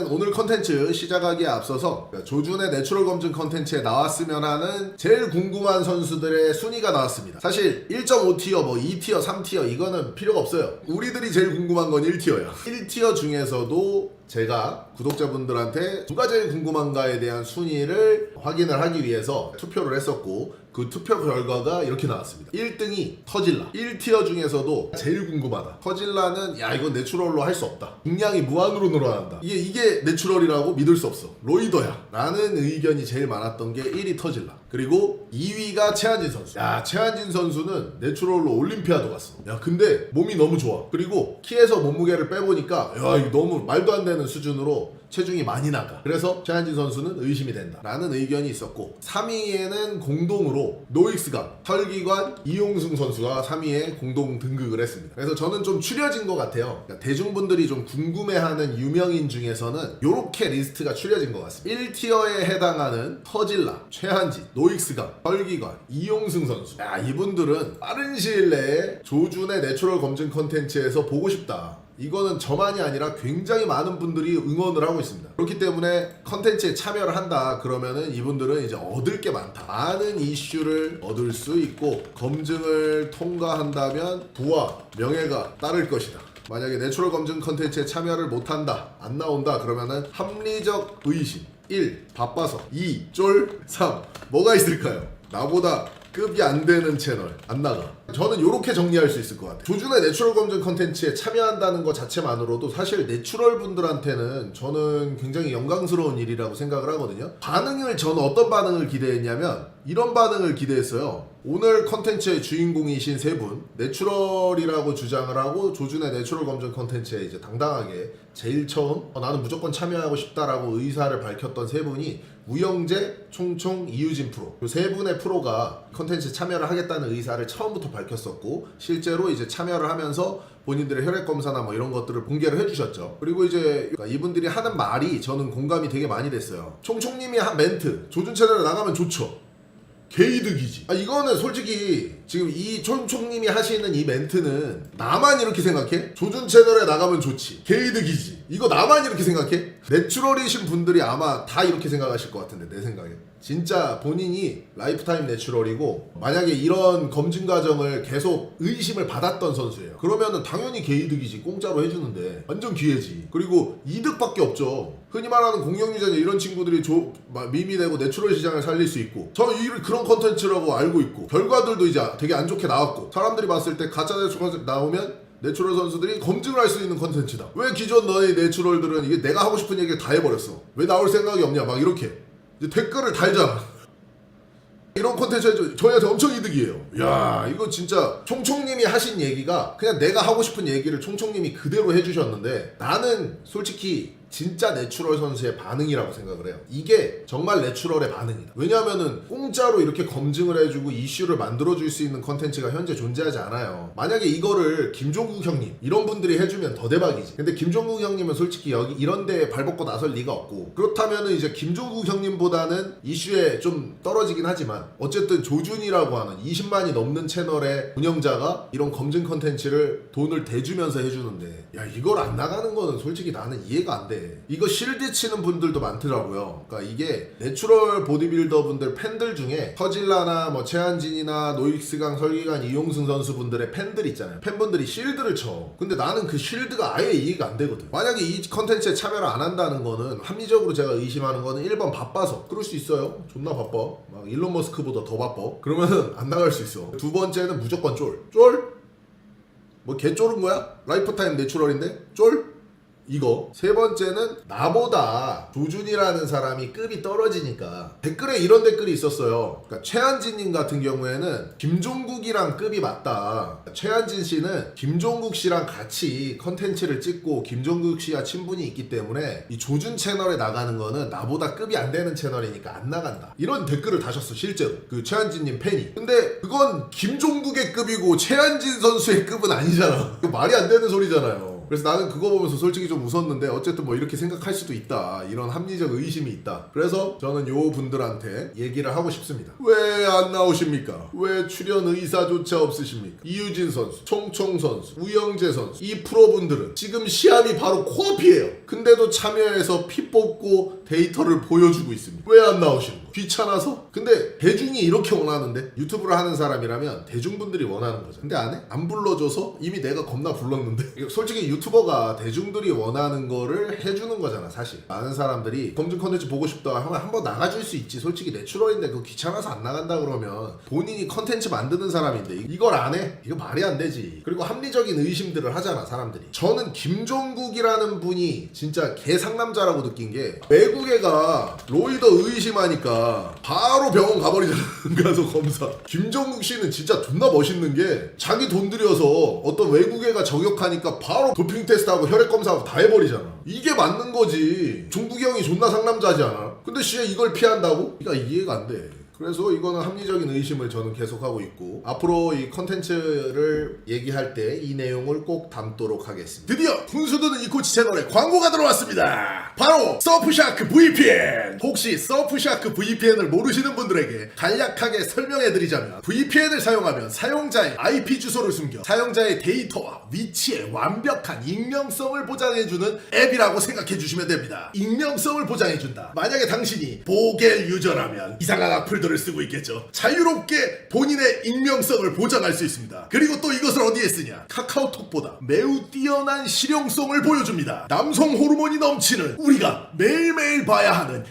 오늘 컨텐츠 시작하기에 앞서서 조준의 내추럴 검증 컨텐츠에 나왔으면 하는 제일 궁금한 선수들의 순위가 나왔습니다. 사실 1.5티어, 2티어, 3티어 이거는 필요가 없어요. 우리들이 제일 궁금한 건 1티어야. 1티어 중에서도 제가 구독자분들한테 누가 제일 궁금한가에 대한 순위를 확인을 하기 위해서 투표를 했었고, 그 투표 결과가 이렇게 나왔습니다. 1등이 터질라. 1티어 중에서도 제일 궁금하다. 터질라는 이건 내추럴로 할 수 없다. 중량이 무한으로 늘어난다. 이게 내추럴이라고 믿을 수 없어. 로이더야. 라는 의견이 제일 많았던 게 1위 터질라. 그리고 2위가 최한진 선수. 최한진 선수는 내추럴로 올림피아도 갔어. 근데 몸이 너무 좋아. 그리고 키에서 몸무게를 빼보니까 이거 너무 말도 안 되는 수준으로 체중이 많이 나가. 그래서 최한진 선수는 의심이 된다 라는 의견이 있었고, 3위에는 공동으로 노익스강, 설기관, 이용승 선수가 3위에 공동 등극을 했습니다. 그래서 저는 좀 추려진 것 같아요. 그러니까 대중분들이 좀 궁금해하는 유명인 중에서는 이렇게 리스트가 추려진 것 같습니다. 1티어에 해당하는 터질라, 최한진, 노익스강, 설기관, 이용승 선수. 이분들은 빠른 시일 내에 조준의 내추럴 검증 컨텐츠에서 보고 싶다. 이거는 저만이 아니라 굉장히 많은 분들이 응원을 하고 있습니다. 그렇기 때문에 컨텐츠에 참여를 한다 그러면은 이분들은 이제 얻을 게 많다. 많은 이슈를 얻을 수 있고, 검증을 통과한다면 부와 명예가 따를 것이다. 만약에 내추럴 검증 컨텐츠에 참여를 못한다, 안 나온다 그러면은 합리적 의심 1. 바빠서 2. 쫄 3. 뭐가 있을까요? 나보다 급이 안 되는 채널 안 나가. 저는 이렇게 정리할 수 있을 것 같아요. 조준의 내추럴 검증 컨텐츠에 참여한다는 것 자체만으로도 사실 내추럴 분들한테는 저는 굉장히 영광스러운 일이라고 생각을 하거든요. 저는 어떤 반응을 기대했냐면 이런 반응을 기대했어요. 오늘 컨텐츠의 주인공이신 세 분, 내추럴이라고 주장을 하고 조준의 내추럴 검증 컨텐츠에 이제 당당하게 제일 처음 나는 무조건 참여하고 싶다라고 의사를 밝혔던 세 분이 우영재, 총총, 이유진 프로. 이 세 분의 프로가 컨텐츠 참여를 하겠다는 의사를 처음부터 밝혔었고, 실제로 이제 참여를 하면서 본인들의 혈액 검사나 이런 것들을 공개를 해주셨죠. 그리고 이제 이분들이 하는 말이 저는 공감이 되게 많이 됐어요. 총총님이 한 멘트, 조준 채널에 나가면 좋죠. 개이득이지. 이거는 솔직히 지금 이 총총님이 하시는 이 멘트는 나만 이렇게 생각해? 조준 채널에 나가면 좋지. 개이득이지. 이거 나만 이렇게 생각해? 내추럴이신 분들이 아마 다 이렇게 생각하실 것 같은데, 내 생각에. 진짜 본인이 라이프타임 내추럴이고 만약에 이런 검증 과정을 계속 의심을 받았던 선수예요. 그러면은 당연히 개이득이지. 공짜로 해주는데 완전 기회지. 그리고 이득밖에 없죠. 흔히 말하는 공영유전자 이런 친구들이 밈이 되고 내추럴 시장을 살릴 수 있고, 저 그런 컨텐츠라고 알고 있고, 결과들도 이제 되게 안 좋게 나왔고, 사람들이 봤을 때 가짜 내추럴 나오면 내추럴 선수들이 검증을 할 수 있는 컨텐츠다. 왜 기존 너의 내추럴들은 이게 내가 하고 싶은 얘기를 다 해버렸어, 왜 나올 생각이 없냐, 이렇게 이제 댓글을 달잖아. 이런 콘텐츠에 저희한테 엄청 이득이에요. 이거 진짜 총총님이 하신 얘기가 그냥 내가 하고 싶은 얘기를 총총님이 그대로 해주셨는데, 나는 솔직히 진짜 내추럴 선수의 반응이라고 생각을 해요. 이게 정말 내추럴의 반응이다. 왜냐하면은 공짜로 이렇게 검증을 해주고 이슈를 만들어줄 수 있는 컨텐츠가 현재 존재하지 않아요. 만약에 이거를 김종국 형님 이런 분들이 해주면 더 대박이지. 근데 김종국 형님은 솔직히 여기 이런 데에 발벗고 나설 리가 없고, 그렇다면은 이제 김종국 형님보다는 이슈에 좀 떨어지긴 하지만 어쨌든 조준이라고 하는 20만이 넘는 채널의 운영자가 이런 검증 컨텐츠를 돈을 대주면서 해주는데, 이걸 안 나가는 거는 솔직히 나는 이해가 안 돼. 이거 실드 치는 분들도 많더라고요. 그러니까 이게 내추럴 보디빌더 분들 팬들 중에 터질라나 최한진이나 노익스강, 설기관, 이용승 선수분들의 팬들 있잖아요. 팬분들이 실드를 쳐. 근데 나는 그 실드가 아예 이해가 안 되거든. 만약에 이 컨텐츠에 참여를 안 한다는 거는, 합리적으로 제가 의심하는 거는 1번 바빠서. 그럴 수 있어요. 존나 바빠. 일론 머스크보다 더 바빠. 그러면은 안 나갈 수 있어. 두 번째는 무조건 쫄. 개 쫄은 거야? 라이프타임 내추럴인데? 쫄? 이거. 세 번째는 나보다 조준이라는 사람이 급이 떨어지니까. 댓글에 이런 댓글이 있었어요. 그러니까 최한진님 같은 경우에는 김종국이랑 급이 맞다. 최한진 씨는 김종국 씨랑 같이 컨텐츠를 찍고 김종국 씨와 친분이 있기 때문에 이 조준 채널에 나가는 거는 나보다 급이 안 되는 채널이니까 안 나간다. 이런 댓글을 다셨어, 실제로. 그 최한진님 팬이. 근데 그건 김종국의 급이고 최한진 선수의 급은 아니잖아. 말이 안 되는 소리잖아요. 그래서 나는 그거 보면서 솔직히 좀 웃었는데 어쨌든 뭐 이렇게 생각할 수도 있다. 이런 합리적 의심이 있다. 그래서 저는 요 분들한테 얘기를 하고 싶습니다. 왜 안 나오십니까? 왜 출연 의사조차 없으십니까? 이유진 선수, 총총 선수, 우영재 선수 이 프로분들은 지금 시합이 바로 코앞이에요. 근데도 참여해서 피 뽑고 데이터를 보여주고 있습니다. 왜 안 나오시는 거예요? 귀찮아서? 근데 대중이 이렇게 원하는데 유튜브를 하는 사람이라면 대중분들이 원하는 거죠. 근데 안 해? 안 불러줘서 이미 내가 겁나 불렀는데 솔직히 유튜버가 대중들이 원하는 거를 해주는 거잖아. 사실 많은 사람들이 검증 컨텐츠 보고 싶다 하면 한번 나가줄 수 있지. 솔직히 내추럴인데 그거 귀찮아서 안 나간다 그러면 본인이 컨텐츠 만드는 사람인데 이걸 안 해? 이거 말이 안 되지. 그리고 합리적인 의심들을 하잖아 사람들이. 저는 김종국이라는 분이 진짜 개상남자라고 느낀 게 외국애가 로이더 의심하니까 바로 병원 가버리잖아. 가서 검사. 김종국 씨는 진짜 존나 멋있는 게 자기 돈 들여서 어떤 외국애가 저격하니까 바로 도핑 테스트하고 혈액 검사하고 다 해버리잖아. 이게 맞는 거지. 종국이 형이 존나 상남자지 않아? 근데 씨 이걸 피한다고? 그러니까 이해가 안 돼. 그래서 이거는 합리적인 의심을 저는 계속하고 있고 앞으로 이 컨텐츠를 얘기할 때 이 내용을 꼭 담도록 하겠습니다. 드디어 훈수드는 이코치 채널에 광고가 들어왔습니다. 바로 서프샤크 VPN. 혹시 서프샤크 VPN을 모르시는 분들에게 간략하게 설명해드리자면 VPN을 사용하면 사용자의 IP 주소를 숨겨 사용자의 데이터와 위치에 완벽한 익명성을 보장해주는 앱이라고 생각해주시면 됩니다. 익명성을 보장해준다. 만약에 당신이 보겔 유저라면 이상한 악플들을 쓰고 있겠죠. 자유롭게 본인의 익명성을 보장할 수 있습니다. 그리고 또 이것을 어디에 쓰냐? 카카오톡보다 매우 뛰어난 실용성을 보여줍니다. 남성 호르몬이 넘치는 우리가 매일매일 봐야 하는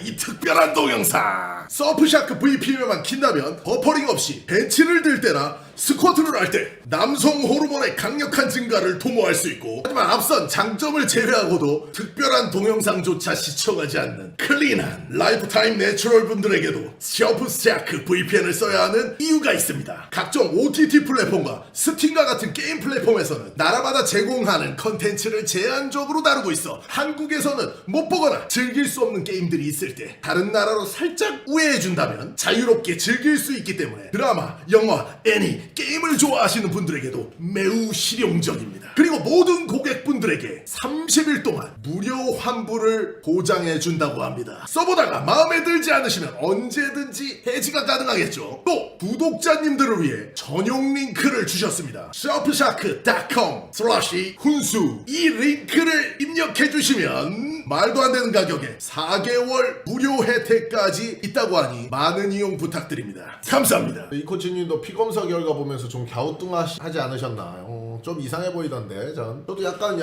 이 특별한 동영상. 서프샤크 VPN만 킨다면 버퍼링 없이 벤치를 들 때나 스쿼트를 할 때 남성 호르몬의 강력한 증가를 도모할 수 있고 하지만 앞선 장점을 제외하고도 특별한 동영상조차 시청하지 않는 클린한 라이프타임 내추럴 분들에게도 서프샤크 VPN을 써야 하는 이유가 있습니다. 각종 OTT 플랫폼과 스팀과 같은 게임 플랫폼에서는 나라마다 제공하는 컨텐츠를 제한적으로 다루고 있어 한국에서는 못 보거나 즐길 수 없는 게임들이 있을 때 다른 나라로 살짝 우회해준다면 자유롭게 즐길 수 있기 때문에 드라마, 영화, 애니, 게임을 좋아하시는 분들에게도 매우 실용적입니다. 그리고 모든 고객분들에게 30일 동안 무료 환불을 보장해준다고 합니다. 써보다가 마음에 들지 않으시면 언제든지 해지가 가능하겠죠. 또 구독자님들을 위해 전용 링크를 주셨습니다. sharpshark.com/훈수 이 링크를 입력해주시면 말도 안 되는 가격에 4개월 무료 혜택까지 있다고 하니 많은 이용 부탁드립니다. 감사합니다. 이 코치님도 피검사 결과 보면서 좀 갸우뚱하지 않으셨나요? 좀 이상해 보이던데 저도 약간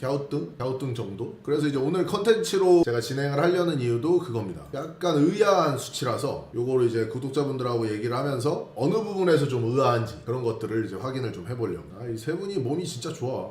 갸우뚱 정도. 그래서 이제 오늘 컨텐츠로 제가 진행을 하려는 이유도 그겁니다. 약간 의아한 수치라서 요거를 이제 구독자분들하고 얘기를 하면서 어느 부분에서 좀 의아한지 그런 것들을 이제 확인을 좀 해보려고. 이 세 분이 몸이 진짜 좋아.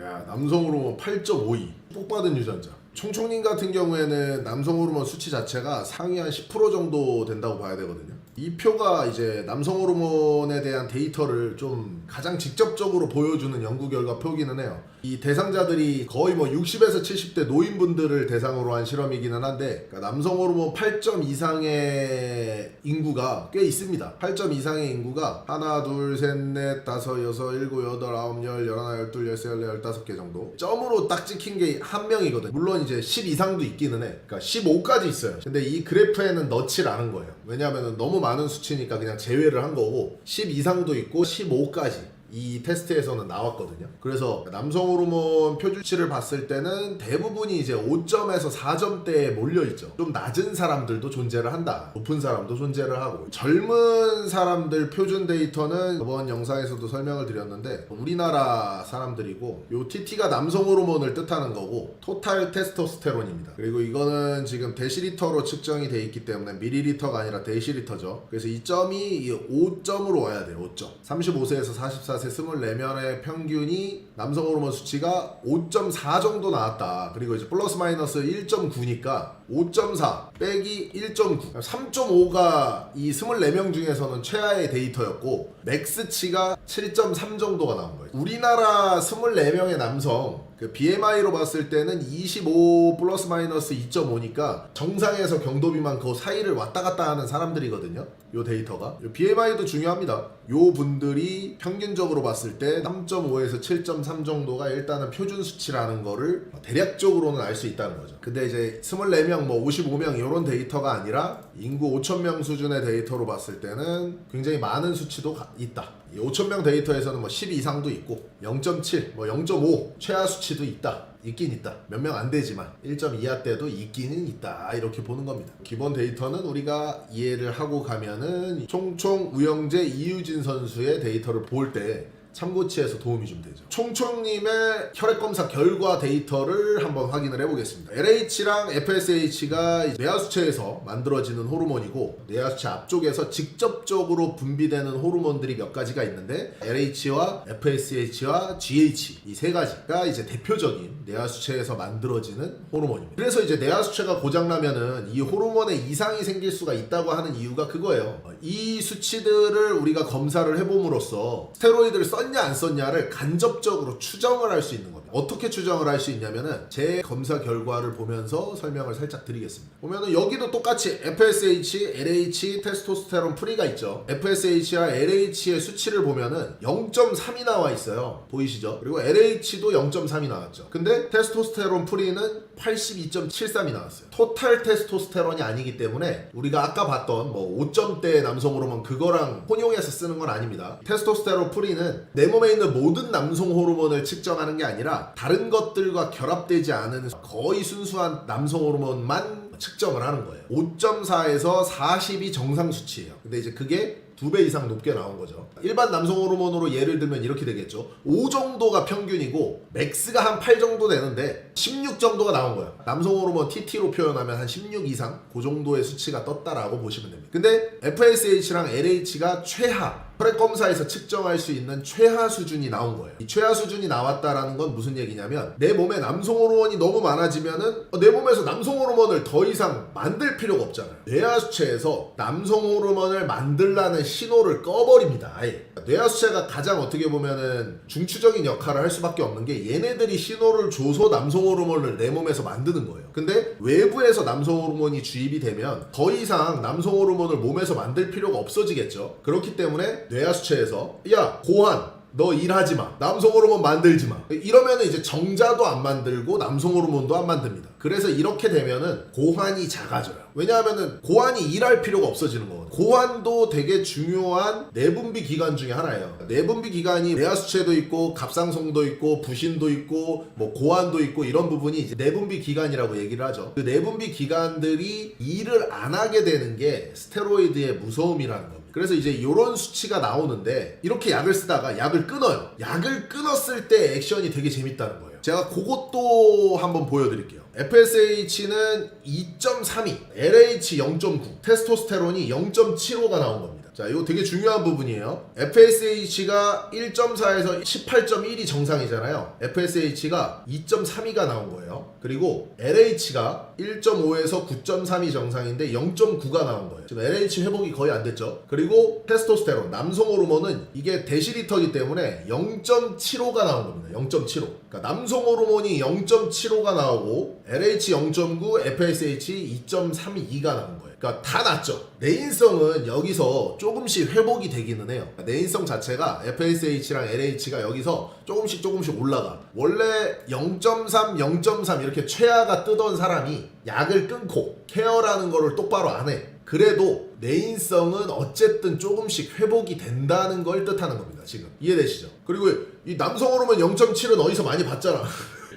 야, 남성 호르몬 8.52 축복받은 유전자. 총총님 같은 경우에는 남성 호르몬 수치 자체가 상위 한 10% 정도 된다고 봐야 되거든요. 이 표가 이제 남성 호르몬에 대한 데이터를 좀 가장 직접적으로 보여주는 연구 결과 표기는 해요. 이 대상자들이 거의 뭐 60에서 70대 노인분들을 대상으로 한 실험이기는 한데 그러니까 남성 호르몬 8점 이상의 인구가 꽤 있습니다. 8점 이상의 인구가 하나, 둘, 셋, 넷, 다섯, 여섯, 일곱, 여덟, 아홉, 열, 열하나, 열둘, 열세, 열네, 열다섯 개 정도. 점으로 딱 찍힌 게 한 명이거든. 물론 이제 10 이상도 있기는 해. 그러니까 15까지 있어요. 근데 이 그래프에는 넣질 않은 거예요. 왜냐하면 너무 많은 수치니까 그냥 제외를 한 거고 10 이상도 있고 15까지 이 테스트에서는 나왔거든요. 그래서 남성 호르몬 표준치를 봤을 때는 대부분이 이제 5점에서 4점대에 몰려있죠. 좀 낮은 사람들도 존재를 한다. 높은 사람도 존재를 하고 젊은 사람들 표준 데이터는 이번 영상에서도 설명을 드렸는데 우리나라 사람들이고 요 TT가 남성 호르몬을 뜻하는 거고 토탈 테스토스테론입니다. 그리고 이거는 지금 데시리터로 측정이 돼 있기 때문에 밀리리터가 아니라 데시리터죠. 그래서 이 점이 5점으로 와야 돼요. 5점. 35세에서 44세 24명의 평균이 남성 호르몬 수치가 5.4 정도 나왔다. 그리고 이제 플러스 마이너스 1.9니까 5.4 빼기 1.9 3.5가 이 24명 중에서는 최하의 데이터였고 맥스치가 7.3 정도가 나온 거예요. 우리나라 24명의 남성 그 BMI로 봤을 때는 25 플러스 마이너스 2.5니까 정상에서 경도비만 그 사이를 왔다 갔다 하는 사람들이거든요. 요 데이터가. 요 BMI도 중요합니다. 요 분들이 평균적으로 봤을 때 3.5에서 7.3 정도가 일단은 표준 수치라는 거를 대략적으로는 알 수 있다는 거죠. 근데 이제 24명, 뭐 55명 이런 데이터가 아니라 인구 5,000명 수준의 데이터로 봤을 때는 굉장히 많은 수치도 있다. 이 5,000명 데이터에서는 뭐 10 이상도 있고 0.7, 뭐 0.5 최하 수치도 있다. 있긴 있다. 몇 명 안 되지만 1.2하 때도 있기는 있다. 이렇게 보는 겁니다. 기본 데이터는 우리가 이해를 하고 가면은 총총 우영재 이유진 선수의 데이터를 볼 때 참고치에서 도움이 좀 되죠. 총총님의 혈액검사 결과 데이터를 한번 확인을 해보겠습니다. LH랑 FSH가 뇌하수체에서 만들어지는 호르몬이고 뇌하수체 앞쪽에서 직접적으로 분비되는 호르몬들이 몇 가지가 있는데 LH와 FSH와 GH 이 세 가지가 이제 대표적인 뇌하수체에서 만들어지는 호르몬입니다. 그래서 이제 뇌하수체가 고장나면은 이 호르몬에 이상이 생길 수가 있다고 하는 이유가 그거예요. 이 수치들을 우리가 검사를 해봄으로써 스테로이드를 썼냐 안 썼냐를 간접적으로 추정을 할 수 있는 겁니다. 어떻게 추정을 할 수 있냐면은 제 검사 결과를 보면서 설명을 살짝 드리겠습니다. 보면은 여기도 똑같이 FSH, LH, 테스토스테론 프리가 있죠. FSH와 LH의 수치를 보면은 0.3이 나와 있어요. 보이시죠? 그리고 LH도 0.3이 나왔죠. 근데 테스토스테론 프리는 82.73이 나왔어요. 토탈 테스토스테론이 아니기 때문에 우리가 아까 봤던 뭐 5점대 남성 호르몬 그거랑 혼용해서 쓰는 건 아닙니다. 테스토스테론 프리는 내 몸에 있는 모든 남성 호르몬을 측정하는 게 아니라 다른 것들과 결합되지 않은 거의 순수한 남성 호르몬만 측정을 하는 거예요. 5.4에서 40이 정상 수치예요. 근데 이제 그게 2배 이상 높게 나온 거죠. 일반 남성 호르몬으로 예를 들면 이렇게 되겠죠. 5 정도가 평균이고 맥스가 한 8 정도 되는데 16 정도가 나온 거예요. 남성 호르몬 TT로 표현하면 한 16 이상 그 정도의 수치가 떴다라고 보시면 됩니다. 근데 FSH랑 LH가 최하 혈액 검사에서 측정할 수 있는 최하 수준이 나온 거예요. 이 최하 수준이 나왔다라는 건 무슨 얘기냐면 내 몸에 남성 호르몬이 너무 많아지면은 내 몸에서 남성 호르몬을 더 이상 만들 필요가 없잖아요. 뇌하수체에서 남성 호르몬을 만들라는 신호를 꺼버립니다. 아예. 뇌하수체가 가장 어떻게 보면은 중추적인 역할을 할 수밖에 없는 게 얘네들이 신호를 줘서 남성 호르몬을 내 몸에서 만드는 거예요. 근데 외부에서 남성 호르몬이 주입이 되면 더 이상 남성 호르몬을 몸에서 만들 필요가 없어지겠죠. 그렇기 때문에 뇌하수체에서 야 고환 너 일하지 마. 남성 호르몬 만들지 마. 이러면은 이제 정자도 안 만들고 남성 호르몬도 안 만듭니다. 그래서 이렇게 되면은 고환이 작아져요. 왜냐하면은 고환이 일할 필요가 없어지는 거거든요. 고환도 되게 중요한 내분비 기관 중에 하나예요. 내분비 기관이 뇌하수체도 있고 갑상선도 있고 부신도 있고 뭐 고환도 있고 이런 부분이 이제 내분비 기관이라고 얘기를 하죠. 그 내분비 기관들이 일을 안 하게 되는 게 스테로이드의 무서움이라는 겁니다. 그래서 이제 이런 수치가 나오는데 이렇게 약을 쓰다가 약을 끊어요. 약을 끊었을 때 액션이 되게 재밌다는 거예요. 제가 그것도 한번 보여드릴게요. FSH는 2.32, LH 0.9, 테스토스테론이 0.75가 나온 겁니다. 자, 이거 되게 중요한 부분이에요. FSH가 1.4에서 18.1이 정상이잖아요. FSH가 2.32가 나온 거예요. 그리고 LH가 1.5에서 9.3이 정상인데 0.9가 나온 거예요. 지금 LH 회복이 거의 안 됐죠. 그리고 테스토스테론, 남성 호르몬은 이게 데시리터이기 때문에 0.75가 나온 겁니다. 0.75. 그러니까 남성 호르몬이 0.75가 나오고 LH 0.9, FSH 2.32가 나온 거예요. 그러니까 다 낮죠. 내인성은 여기서 조금씩 회복이 되기는 해요. 그러니까 내인성 자체가 FSH랑 LH가 여기서 조금씩 올라가. 원래 0.3, 0.3 이렇게 최하가 뜨던 사람이 약을 끊고 케어라는 거를 똑바로 안 해. 그래도 내인성은 어쨌든 조금씩 회복이 된다는 걸 뜻하는 겁니다. 지금 이해되시죠? 그리고 이 남성 호르몬 0.7은 어디서 많이 봤잖아.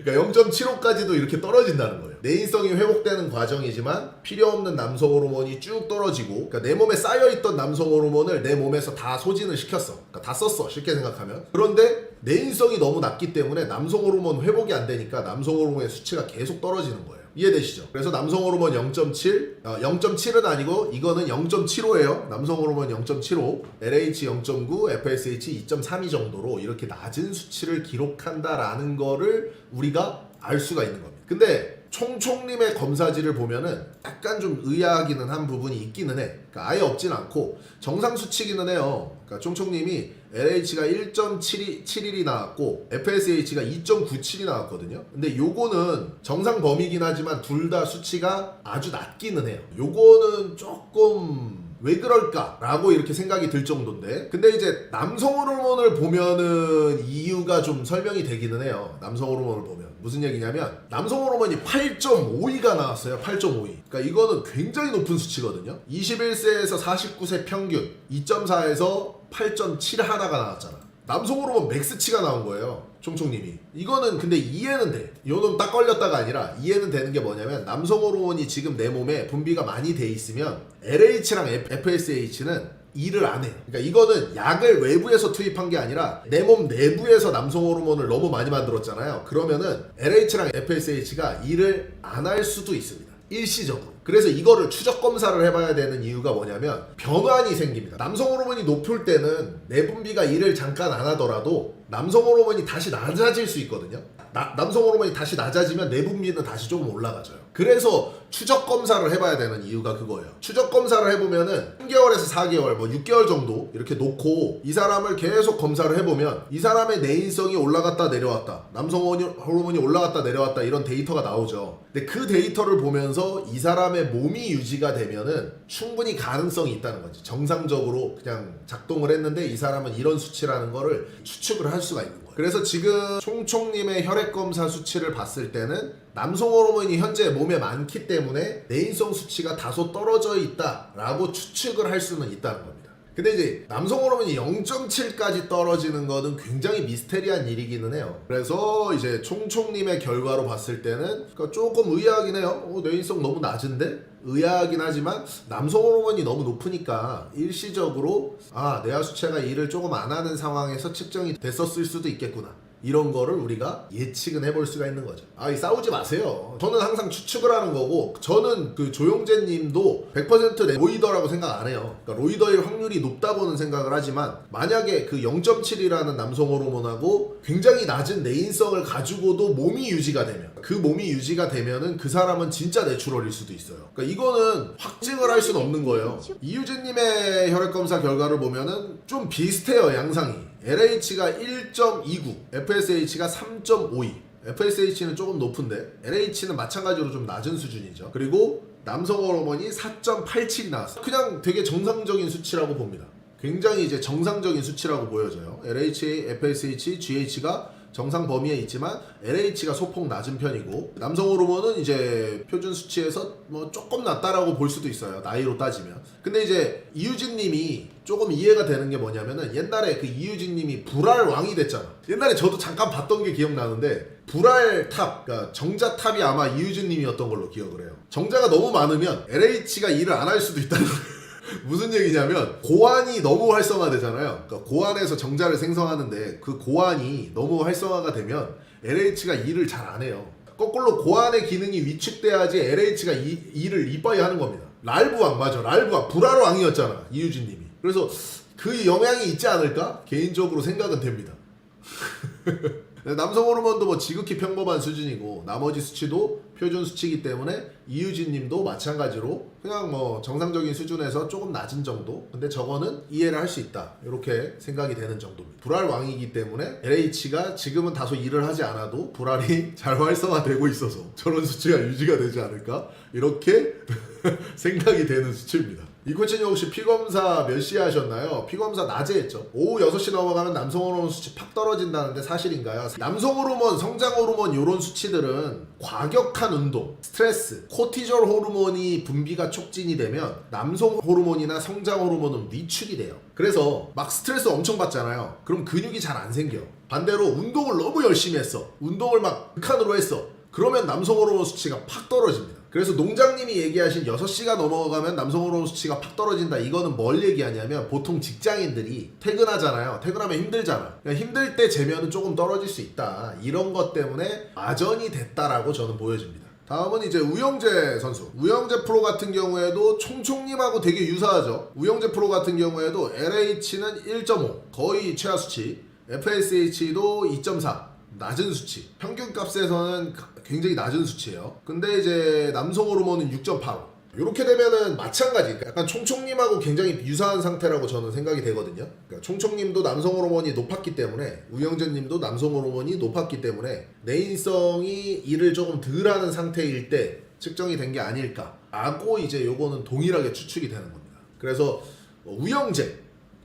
그러니까 0.75까지도 이렇게 떨어진다는 거예요. 내인성이 회복되는 과정이지만 필요 없는 남성 호르몬이 쭉 떨어지고, 그러니까 내 몸에 쌓여있던 남성 호르몬을 내 몸에서 다 소진을 시켰어. 그러니까 다 썼어, 쉽게 생각하면. 그런데 내인성이 너무 낮기 때문에 남성 호르몬 회복이 안 되니까 남성 호르몬의 수치가 계속 떨어지는 거예요. 이해되시죠? 그래서 남성 호르몬 0.7, 0.7은 아니고 이거는 0.75예요. 남성 호르몬 0.75, LH 0.9, FSH 2.32 정도로 이렇게 낮은 수치를 기록한다라는 거를 우리가 알 수가 있는 겁니다. 근데 총총님의 검사지를 보면은 약간 좀 의아하기는 한 부분이 있기는 해. 그러니까 아예 없진 않고 정상 수치기는 해요. 그러니까 총총님이 LH가 1.71이 나왔고 FSH가 2.97이 나왔거든요. 근데 요거는 정상 범위긴 하지만 둘 다 수치가 아주 낮기는 해요. 요거는 조금 왜 그럴까? 라고 이렇게 생각이 들 정도인데, 근데 이제 남성 호르몬을 보면은 이유가 좀 설명이 되기는 해요. 남성 호르몬을 보면 무슨 얘기냐면 남성 호르몬이 8.52가 나왔어요. 8.52. 그러니까 이거는 굉장히 높은 수치거든요. 21세에서 49세 평균 2.4에서 8.7 하나가 나왔잖아. 남성 호르몬 맥스치가 나온 거예요. 총총님이. 이거는 근데 이해는 돼. 요놈 딱 걸렸다가 아니라 이해는 되는 게 뭐냐면 남성 호르몬이 지금 내 몸에 분비가 많이 돼 있으면 LH랑 FSH는 일을 안 해요. 그러니까 이거는 약을 외부에서 투입한 게 아니라 내 몸 내부에서 남성 호르몬을 너무 많이 만들었잖아요. 그러면은 LH랑 FSH가 일을 안 할 수도 있습니다. 일시적으로. 그래서 이거를 추적 검사를 해봐야 되는 이유가 뭐냐면 변환이 생깁니다. 남성 호르몬이 높을 때는 내분비가 일을 잠깐 안 하더라도 남성 호르몬이 다시 낮아질 수 있거든요. 남성 호르몬이 다시 낮아지면 내분비는 다시 조금 올라가져요. 그래서 추적 검사를 해봐야 되는 이유가 그거예요. 추적 검사를 해보면은 3개월에서 4개월, 뭐 6개월 정도 이렇게 놓고 이 사람을 계속 검사를 해보면 이 사람의 내인성이 올라갔다 내려왔다, 남성 호르몬이 올라갔다 내려왔다 이런 데이터가 나오죠. 근데 그 데이터를 보면서 이 사람의 몸이 유지가 되면은 충분히 가능성이 있다는 거지. 정상적으로 그냥 작동을 했는데 이 사람은 이런 수치라는 거를 추측을 할 수가 있는 거예요. 그래서 지금 총총님의 혈액검사 수치를 봤을 때는 남성 호르몬이 현재 몸에 많기 때문에 내인성 수치가 다소 떨어져 있다라고 추측을 할 수는 있다는 겁니다. 근데 이제 남성 호르몬이 0.7까지 떨어지는 거는 굉장히 미스테리한 일이기는 해요. 그래서 이제 총총님의 결과로 봤을 때는 그러니까 조금 의아하긴 해요. 내인성 너무 낮은데? 의아하긴 하지만 남성 호르몬이 너무 높으니까 일시적으로 내하 수치가 일을 조금 안 하는 상황에서 측정이 됐었을 수도 있겠구나. 이런 거를 우리가 예측은 해볼 수가 있는 거죠. 싸우지 마세요. 저는 항상 추측을 하는 거고, 저는 그 조용재 님도 100% 로이더라고 생각 안 해요. 그러니까 로이더일 확률이 높다고는 생각을 하지만 만약에 그 0.7이라는 남성 호르몬하고 굉장히 낮은 내인성을 가지고도 몸이 유지가 되면, 그 몸이 유지가 되면은 그 사람은 진짜 내추럴일 수도 있어요. 그러니까 이거는 확증을 할 수는 없는 거예요. 이유진 님의 혈액검사 결과를 보면은 좀 비슷해요, 양상이. LH가 1.29, FSH가 3.52. FSH는 조금 높은데 LH는 마찬가지로 좀 낮은 수준이죠. 그리고 남성 호르몬이 4.87이 나왔어요. 그냥 되게 정상적인 수치라고 봅니다. 굉장히 이제 정상적인 수치라고 보여져요. LH, FSH, GH가 정상 범위에 있지만 LH가 소폭 낮은 편이고, 남성 호르몬은 이제 표준 수치에서 뭐 조금 낮다라고 볼 수도 있어요, 나이로 따지면. 근데 이제 이유진 님이 조금 이해가 되는 게 뭐냐면은 옛날에 그 이유진 님이 불알 왕이 됐잖아. 옛날에 저도 잠깐 봤던 게 기억나는데 불알 탑, 그러니까 정자 탑이 아마 이유진 님이었던 걸로 기억을 해요. 정자가 너무 많으면 LH가 일을 안 할 수도 있다는 거예요. 무슨 얘기냐면 고환이 너무 활성화되잖아요. 그러니까 고환에서 정자를 생성하는데 그 고환이 너무 활성화가 되면 LH가 일을 잘 안 해요. 거꾸로 고환의 기능이 위축돼야지 LH가 일을 이빠이 하는 겁니다. 랄부왕, 맞아, 랄부왕, 불화왕이었잖아, 이유진 님이. 그래서 그 영향이 있지 않을까? 개인적으로 생각은 됩니다. 남성 호르몬도 뭐 지극히 평범한 수준이고 나머지 수치도 표준 수치이기 때문에 이유진 님도 마찬가지로 그냥 뭐 정상적인 수준에서 조금 낮은 정도, 근데 저거는 이해를 할 수 있다, 이렇게 생각이 되는 정도입니다. 불알 왕이기 때문에 LH가 지금은 다소 일을 하지 않아도 불알이 잘 활성화되고 있어서 저런 수치가 유지가 되지 않을까, 이렇게 생각이 되는 수치입니다. 이코치님 혹시 피검사 몇 시에 하셨나요? 피검사 낮에 했죠. 오후 6시 넘어가면 남성 호르몬 수치 팍 떨어진다는데 사실인가요? 남성 호르몬, 성장 호르몬 이런 수치들은 과격한 운동, 스트레스, 코티졸 호르몬이 분비가 촉진이 되면 남성 호르몬이나 성장 호르몬은 위축이 돼요. 그래서 막 스트레스 엄청 받잖아요. 그럼 근육이 잘 안 생겨. 반대로 운동을 너무 열심히 했어. 운동을 막 극한으로 했어. 그러면 남성 호르몬 수치가 팍 떨어집니다. 그래서 농장님이 얘기하신 6시가 넘어가면 남성 호르몬 수치가 팍 떨어진다, 이거는 뭘 얘기하냐면 보통 직장인들이 퇴근하잖아요. 퇴근하면 힘들잖아. 그러니까 힘들 때 재면은 조금 떨어질 수 있다, 이런 것 때문에 마전이 됐다라고 저는 보여집니다. 다음은 이제 우영재 선수. 우영재 프로 같은 경우에도 총총님하고 되게 유사하죠. 우영재 프로 같은 경우에도 LH는 1.5, 거의 최하 수치, FSH도 2.4, 낮은 수치, 평균 값에서는 굉장히 낮은 수치예요. 근데 이제 남성 호르몬은 6.85. 이렇게 되면은 마찬가지, 약간 총총님하고 굉장히 유사한 상태라고 저는 생각이 되거든요. 그러니까 총총님도 남성 호르몬이 높았기 때문에, 우영재님도 남성 호르몬이 높았기 때문에 내인성이 일을 조금 덜하는 상태일 때 측정이 된 게 아닐까라고 이제 요거는 동일하게 추측이 되는 겁니다. 그래서 우영재,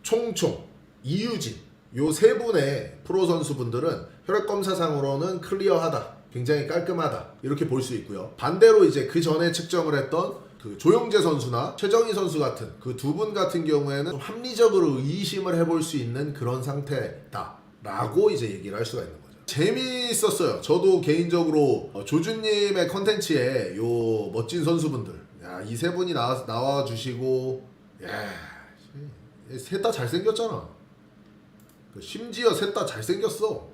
총총, 이유진 요 세 분의 프로 선수분들은 혈액 검사상으로는 클리어하다, 굉장히 깔끔하다 이렇게 볼 수 있고요. 반대로 이제 그 전에 측정을 했던 그 조영재 선수나 최정희 선수 같은 그 두 분 같은 경우에는 좀 합리적으로 의심을 해볼 수 있는 그런 상태다라고 이제 얘기를 할 수가 있는 거죠. 재미있었어요. 저도 개인적으로 조준님의 컨텐츠에 요 멋진 선수분들, 이 세 분이 나와주시고, 셋 다 잘생겼잖아. 심지어 셋 다 잘생겼어.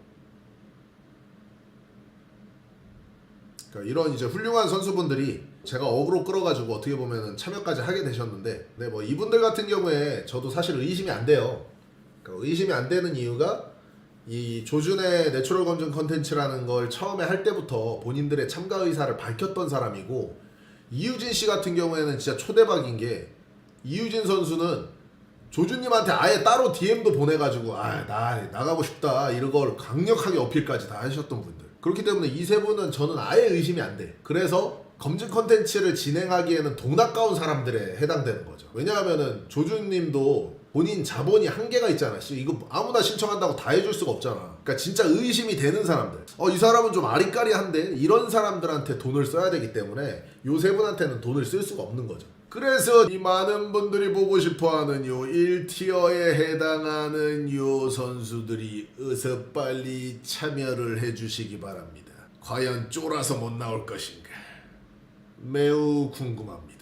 그러니까 이런 이제 훌륭한 선수분들이 제가 어그로 끌어가지고 어떻게 보면은 참여까지 하게 되셨는데, 네, 뭐 이분들 같은 경우에 저도 사실 의심이 안 돼요. 그러니까 의심이 안 되는 이유가 이 조준의 내추럴 검증 컨텐츠라는 걸 처음에 할 때부터 본인들의 참가 의사를 밝혔던 사람이고, 이유진 씨 같은 경우에는 진짜 초대박인 게, 이유진 선수는 조준님한테 아예 따로 DM도 보내가지고 나 나가고 싶다 이런 걸 강력하게 어필까지 다 하셨던 분들. 그렇기 때문에 이 세 분은 저는 아예 의심이 안 돼. 그래서 검증 컨텐츠를 진행하기에는 돈 아까운 사람들에 해당되는 거죠. 왜냐하면은 조준님도 본인 자본이 한계가 있잖아. 이거 아무나 신청한다고 다 해줄 수가 없잖아. 그러니까 진짜 의심이 되는 사람들, 이 사람은 좀 아리까리한데, 이런 사람들한테 돈을 써야 되기 때문에 요 세 분한테는 돈을 쓸 수가 없는 거죠. 그래서 이 많은 분들이 보고 싶어하는 요 1티어에 해당하는 요 선수들이 어서 빨리 참여를 해주시기 바랍니다. 과연 쫄아서 못 나올 것인가 매우 궁금합니다.